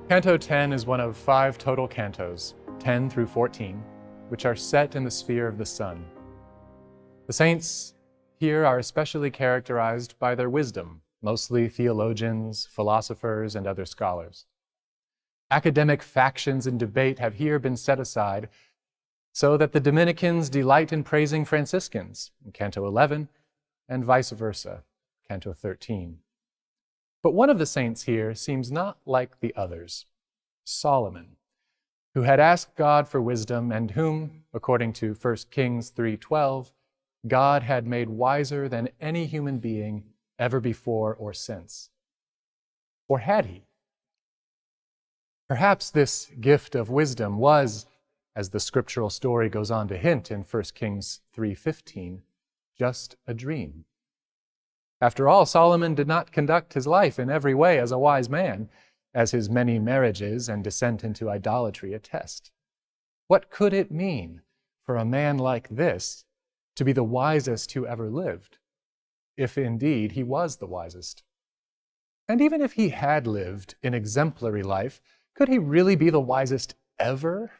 Canto 10 is one of 5 total cantos, 10 through 14, which are set in the sphere of the sun. The saints here are especially characterized by their wisdom, mostly theologians, philosophers, and other scholars. Academic factions and debate have here been set aside so that the Dominicans delight in praising Franciscans, in Canto 11, and vice versa, Canto 13. But one of the saints here seems not like the others, Solomon, who had asked God for wisdom and whom, according to 1 Kings 3:12, God had made wiser than any human being ever before or since. Or had he? Perhaps this gift of wisdom was, as the scriptural story goes on to hint in 1 Kings 3:15, just a dream. After all, Solomon did not conduct his life in every way as a wise man, as his many marriages and descent into idolatry attest. What could it mean for a man like this to be the wisest who ever lived, if indeed he was the wisest? And even if he had lived an exemplary life, could he really be the wisest ever?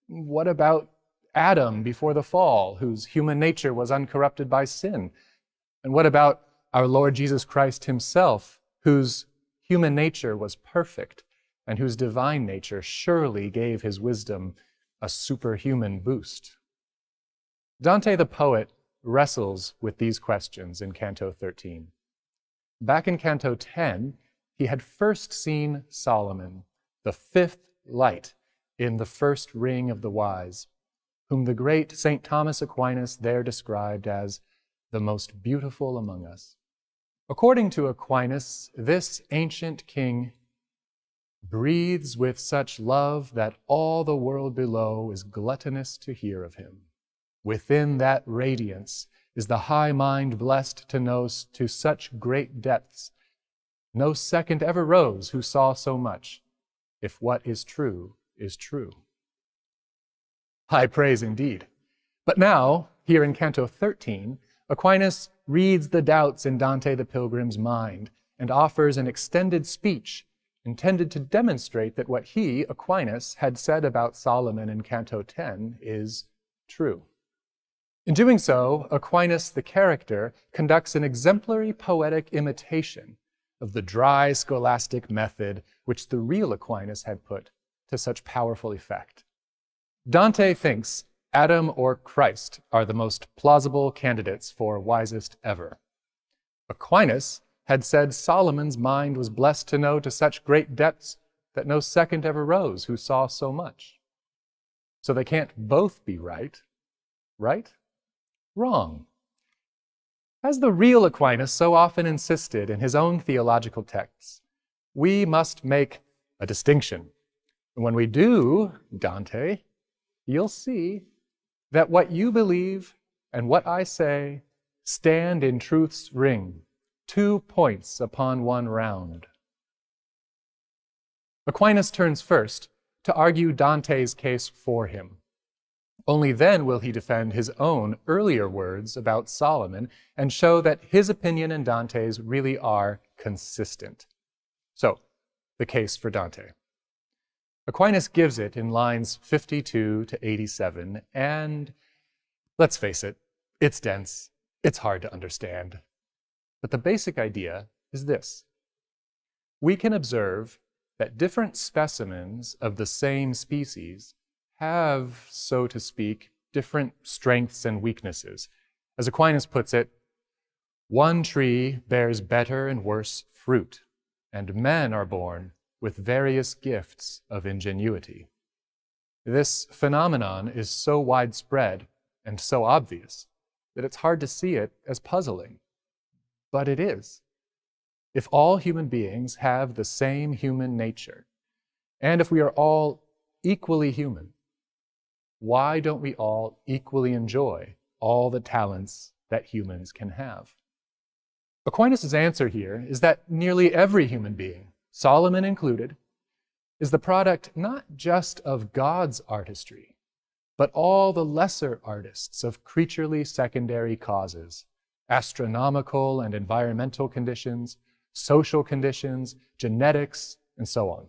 What about Adam before the fall, whose human nature was uncorrupted by sin? And what about our Lord Jesus Christ himself, whose human nature was perfect and whose divine nature surely gave his wisdom a superhuman boost? Dante the poet wrestles with these questions in Canto 13. Back in Canto 10, he had first seen Solomon, the fifth light in the first ring of the wise, whom the great St. Thomas Aquinas there described as the most beautiful among us. According to Aquinas, this ancient king breathes with such love that all the world below is gluttonous to hear of him. Within that radiance is the high mind blessed to know to such great depths. No second ever rose who saw so much, if what is true is true. High praise indeed. But now, here in Canto 13, Aquinas reads the doubts in Dante the Pilgrim's mind and offers an extended speech intended to demonstrate that what he, Aquinas, had said about Solomon in Canto 10 is true. In doing so, Aquinas the character conducts an exemplary poetic imitation of the dry scholastic method which the real Aquinas had put to such powerful effect. Dante thinks Adam or Christ are the most plausible candidates for wisest ever. Aquinas had said Solomon's mind was blessed to know to such great depths that no second ever rose who saw so much. So they can't both be right? Right? Wrong. As the real Aquinas so often insisted in his own theological texts, we must make a distinction. And when we do, Dante, you'll see that what you believe and what I say stand in truth's ring, 2 points upon one round. Aquinas turns first to argue Dante's case for him. Only then will he defend his own earlier words about Solomon and show that his opinion and Dante's really are consistent. So, the case for Dante. Aquinas gives it in lines 52 to 87, and let's face it, it's dense, it's hard to understand. But the basic idea is this. We can observe that different specimens of the same species have, so to speak, different strengths and weaknesses. As Aquinas puts it, one tree bears better and worse fruit, and men are born with various gifts of ingenuity. This phenomenon is so widespread and so obvious that it's hard to see it as puzzling. But it is. If all human beings have the same human nature, and if we are all equally human, why don't we all equally enjoy all the talents that humans can have? Aquinas' answer here is that nearly every human being, Solomon included, is the product not just of God's artistry, but all the lesser artists of creaturely secondary causes, astronomical and environmental conditions, social conditions, genetics, and so on.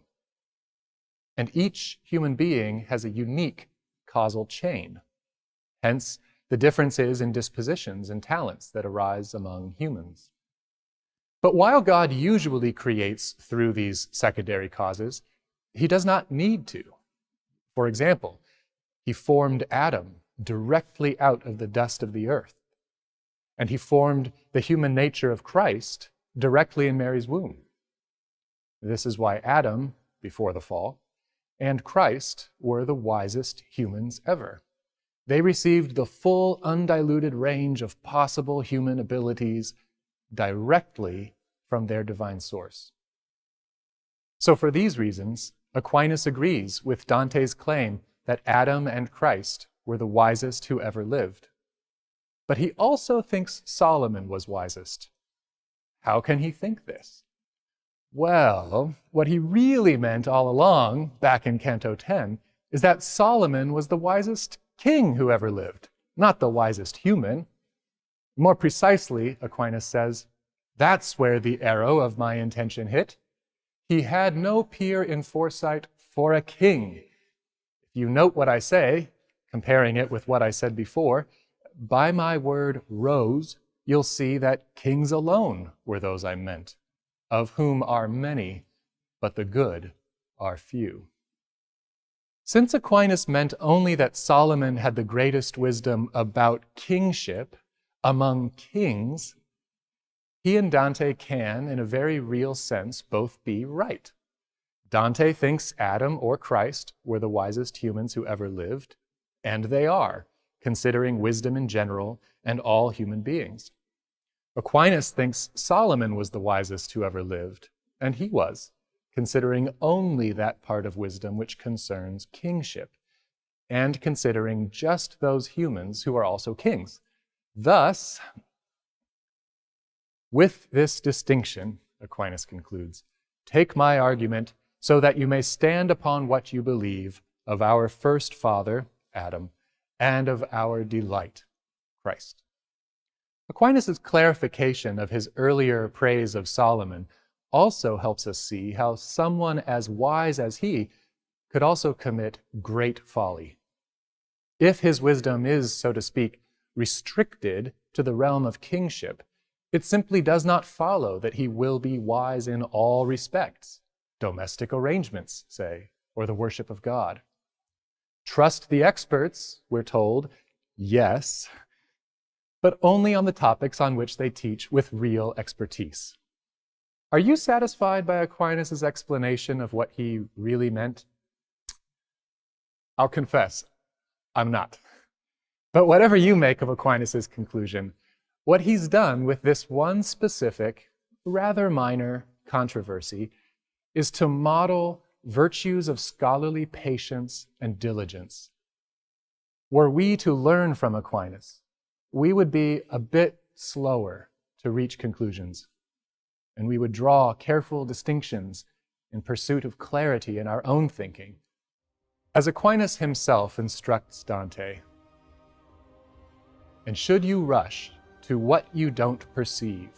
and each human being has a unique causal chain. Hence, the differences in dispositions and talents that arise among humans. But while God usually creates through these secondary causes, he does not need to. For example, he formed Adam directly out of the dust of the earth, and he formed the human nature of Christ directly in Mary's womb. This is why Adam, before the fall, and Christ were the wisest humans ever. They received the full, undiluted range of possible human abilities directly from their divine source. So for these reasons, Aquinas agrees with Dante's claim that Adam and Christ were the wisest who ever lived. But he also thinks Solomon was wisest. How can he think this? Well, what he really meant all along, back in Canto 10, is that Solomon was the wisest king who ever lived, not the wisest human. More precisely, Aquinas says, that's where the arrow of my intention hit. He had no peer in foresight for a king. If you note what I say, comparing it with what I said before, by my word rose, you'll see that kings alone were those I meant, of whom are many, but the good are few. Since Aquinas meant only that Solomon had the greatest wisdom about kingship among kings, he and Dante can, in a very real sense, both be right. Dante thinks Adam or Christ were the wisest humans who ever lived, and they are, considering wisdom in general and all human beings. Aquinas thinks Solomon was the wisest who ever lived, and he was, considering only that part of wisdom which concerns kingship, and considering just those humans who are also kings. Thus, with this distinction, Aquinas concludes, take my argument so that you may stand upon what you believe of our first father, Adam, and of our delight, Christ. Aquinas' clarification of his earlier praise of Solomon also helps us see how someone as wise as he could also commit great folly. If his wisdom is, so to speak, restricted to the realm of kingship, it simply does not follow that he will be wise in all respects, domestic arrangements, say, or the worship of God. Trust the experts, we're told, yes, but only on the topics on which they teach with real expertise. Are you satisfied by Aquinas' explanation of what he really meant? I'll confess, I'm not. But whatever you make of Aquinas' conclusion, what he's done with this one specific, rather minor controversy is to model virtues of scholarly patience and diligence. Were we to learn from Aquinas, we would be a bit slower to reach conclusions, and we would draw careful distinctions in pursuit of clarity in our own thinking. As Aquinas himself instructs Dante, and should you rush to what you don't perceive,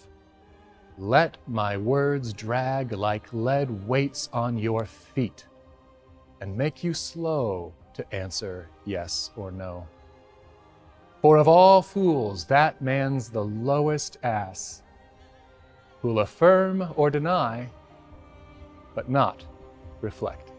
let my words drag like lead weights on your feet and make you slow to answer yes or no. For of all fools, that man's the lowest ass, who'll affirm or deny, but not reflect.